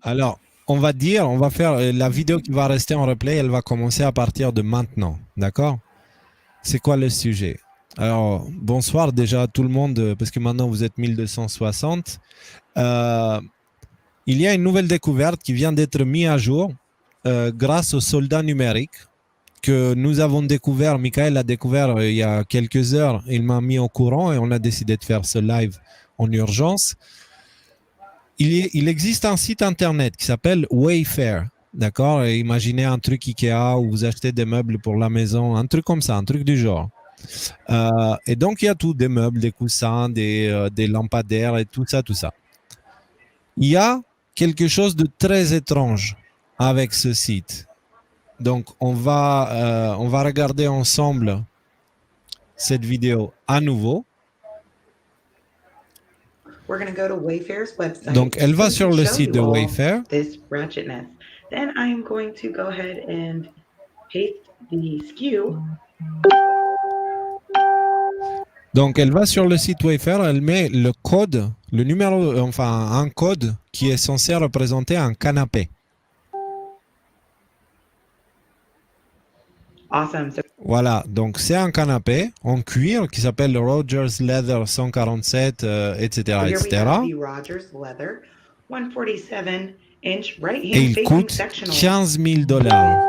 Alors, on va faire la vidéo qui va rester en replay, elle va commencer à partir de maintenant. D'accord? C'est quoi le sujet? Alors, bonsoir déjà à tout le monde, parce que maintenant vous êtes 1260. Euh, il y a une nouvelle découverte qui vient d'être mise à jour grâce aux soldats numériques que nous avons découvert. Michael a découvert il y a quelques heures. Il m'a mis au courant et on a décidé de faire ce live en urgence. Il existe un site internet qui s'appelle Wayfair. D'accord? Et imaginez un truc Ikea où vous achetez des meubles pour la maison, un truc comme ça, un truc du genre. Et donc, il y a tout, des meubles, des coussins, des lampadaires et tout ça, tout ça. Il y a quelque chose de très étrange avec ce site. Donc, on va regarder ensemble cette vidéo à nouveau. We're going to go to Wayfair's website. Donc, elle va so sur le site de Wayfair. This ratchetness. Then I am going to go ahead and paste the SKU. Donc, elle va sur le site Wayfair, elle met le code, le numéro, enfin, un code qui est censé représenter un canapé. Awesome. Voilà, donc c'est un canapé en cuir qui s'appelle le Rogers Leather 147, etc., So here we have etc. the Rogers Leather 147 inch Et right-hand il facing coûte sectional. 15 000 dollars.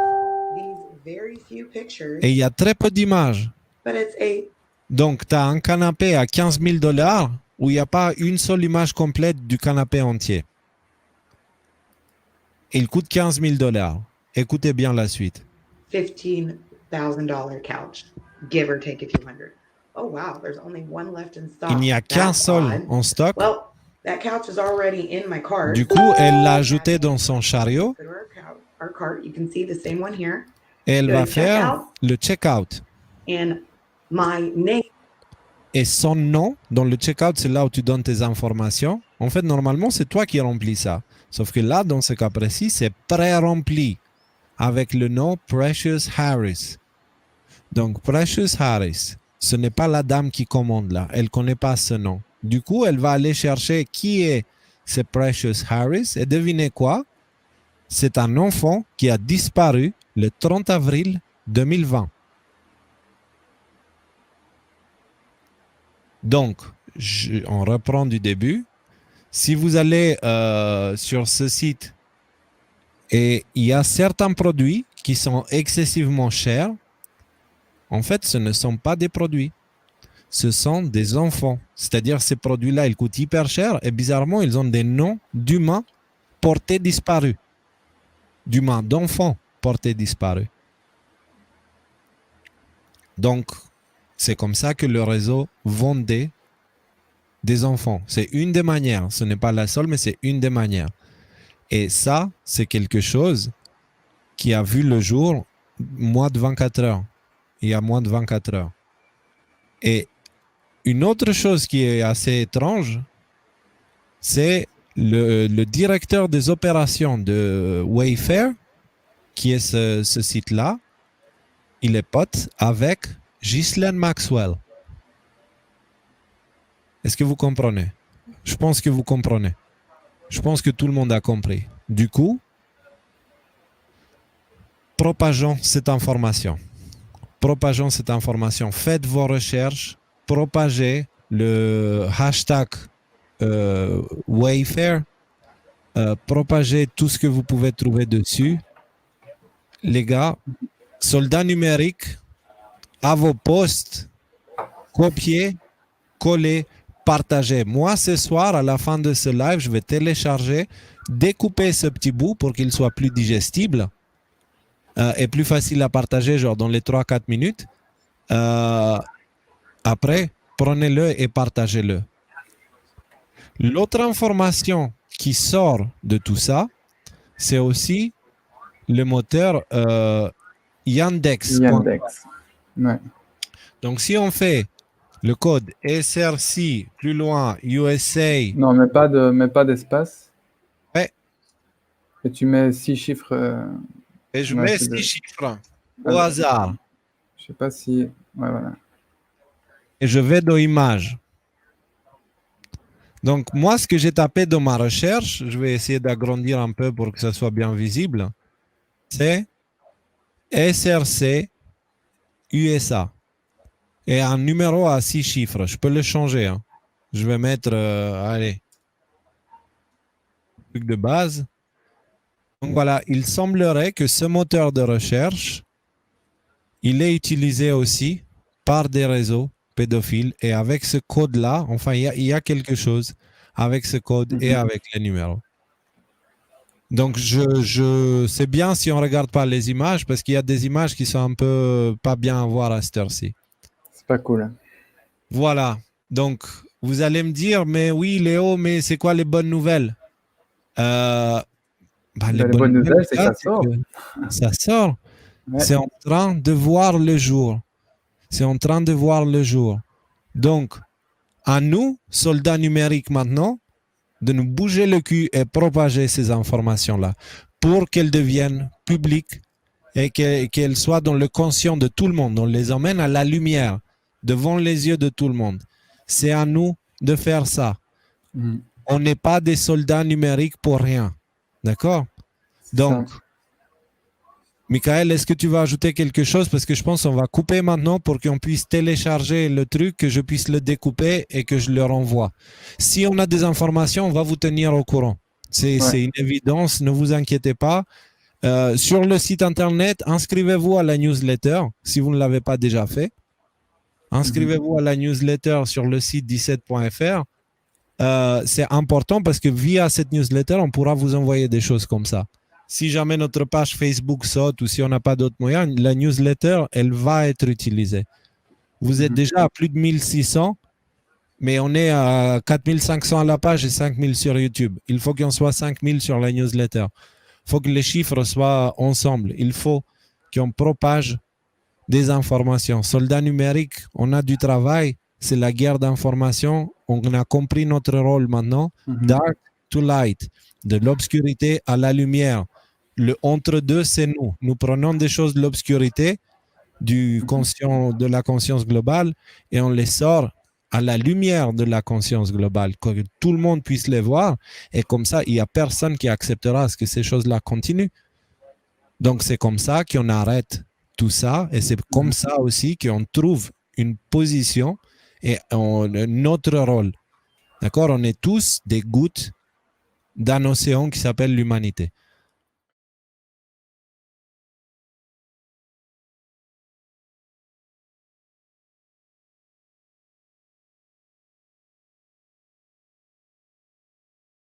These very few pictures, Et il y a très peu d'images. but it's a Donc, tu as un canapé à 15 000 dollars où il n'y a pas une seule image complète du canapé entier. Et il coûte 15 000 dollars. Écoutez bien la suite. $15,000 couch, give or take a few hundred. Oh wow, there's only one left in stock. Il n'y a qu'un That's seul odd. en stock. Well, that couch is already in my cart. Du coup, elle l'a ajouté dans son chariot Go to our cart. You can see the same one here. et elle Go va to faire checkout. le checkout. And my name. Et son nom, dans le checkout, c'est là où tu donnes tes informations. En fait, normalement, c'est toi qui remplis ça. Sauf que là, dans ce cas précis, c'est pré-rempli avec le nom Precious Harris. Donc, Precious Harris, ce n'est pas la dame qui commande là. Elle ne connaît pas ce nom. Du coup, elle va aller chercher qui est ce Precious Harris. Et devinez quoi? C'est un enfant qui a disparu le 30 avril 2020. Donc, on reprend du début. Si vous allez sur ce site et il y a certains produits qui sont excessivement chers, en fait, ce ne sont pas des produits. Ce sont des enfants. C'est-à-dire ces produits-là, ils coûtent hyper cher et bizarrement, ils ont des noms d'humains portés disparus. D'humains, d'enfants portés disparus. Donc, c'est comme ça que le réseau vendait des enfants. C'est une des manières. Ce n'est pas la seule, mais c'est une des manières. Et ça, c'est quelque chose qui a vu le jour moins de 24 heures. Il y a moins de 24 heures. Et une autre chose qui est assez étrange, c'est le directeur des opérations de Wayfair, qui est ce site-là. Il est pote avec Ghislaine Maxwell. Est-ce que vous comprenez? Je pense que vous comprenez. Je pense que tout le monde a compris. Du coup, propageons cette information. Propageons cette information. Faites vos recherches. Propagez le hashtag Wayfair. Propagez tout ce que vous pouvez trouver dessus. Les gars, soldats numériques, à vos postes, copiez, collez, partagez. Moi, ce soir, à la fin de ce live, je vais télécharger, découper ce petit bout pour qu'il soit plus digestible et plus facile à partager, genre dans les 3-4 minutes. Après, prenez-le et partagez-le. L'autre information qui sort de tout ça, c'est aussi le moteur Yandex. Yandex. Ouais. Donc, si on fait le code SRC, plus loin, USA. Non, mais pas d'espace. Ouais. Et tu mets 6 chiffres. Et je mets 6 chiffres au hasard. Je sais pas si. Ouais, voilà. Et je vais dans Images. Donc, moi, ce que j'ai tapé dans ma recherche, je vais essayer d'agrandir un peu pour que ça soit bien visible, c'est SRC USA. Et un numéro à 6 chiffres. Je peux le changer. Hein. Je vais mettre, allez, truc de base. Donc voilà, il semblerait que ce moteur de recherche, il est utilisé aussi par des réseaux pédophiles. Et avec ce code-là, enfin, il y a quelque chose avec ce code et avec les numéros. Donc, c'est bien si on ne regarde pas les images parce qu'il y a des images qui sont un peu pas bien à voir à cette heure-ci. C'est pas cool. Voilà. Donc, vous allez me dire, mais oui, Léo, mais c'est quoi les bonnes nouvelles? Les bonnes nouvelles, c'est que ça sort. Ça sort. Ouais. C'est en train de voir le jour. C'est en train de voir le jour. Donc, à nous, soldats numériques maintenant, de nous bouger le cul et propager ces informations-là pour qu'elles deviennent publiques et qu'elles soient dans le conscient de tout le monde. On les emmène à la lumière, devant les yeux de tout le monde. C'est à nous de faire ça. On n'est pas des soldats numériques pour rien. D'accord? Donc, Michael, est-ce que tu vas ajouter quelque chose? Parce que je pense qu'on va couper maintenant pour qu'on puisse télécharger le truc, que je puisse le découper et que je le renvoie. Si on a des informations, on va vous tenir au courant. C'est une évidence, ne vous inquiétez pas. Sur le site internet, inscrivez-vous à la newsletter si vous ne l'avez pas déjà fait. Inscrivez-vous à la newsletter sur le site 17.fr. C'est important parce que via cette newsletter, on pourra vous envoyer des choses comme ça. Si jamais notre page Facebook saute ou si on n'a pas d'autres moyens, la newsletter, elle va être utilisée. Vous êtes déjà à plus de 1600, mais on est à 4500 à la page et 5000 sur YouTube. Il faut qu'on soit 5000 sur la newsletter. Il faut que les chiffres soient ensemble. Il faut qu'on propage des informations. Soldats numériques, on a du travail. C'est la guerre d'information. On a compris notre rôle maintenant. Dark to light, de l'obscurité à la lumière. Le entre-deux, c'est nous. Nous prenons des choses de l'obscurité, de la conscience globale, et on les sort à la lumière de la conscience globale, que tout le monde puisse les voir. Et comme ça, il n'y a personne qui acceptera à ce que ces choses-là continuent. Donc, c'est comme ça qu'on arrête tout ça. Et c'est comme ça aussi qu'on trouve une position et notre rôle. D'accord? On est tous des gouttes d'un océan qui s'appelle l'humanité.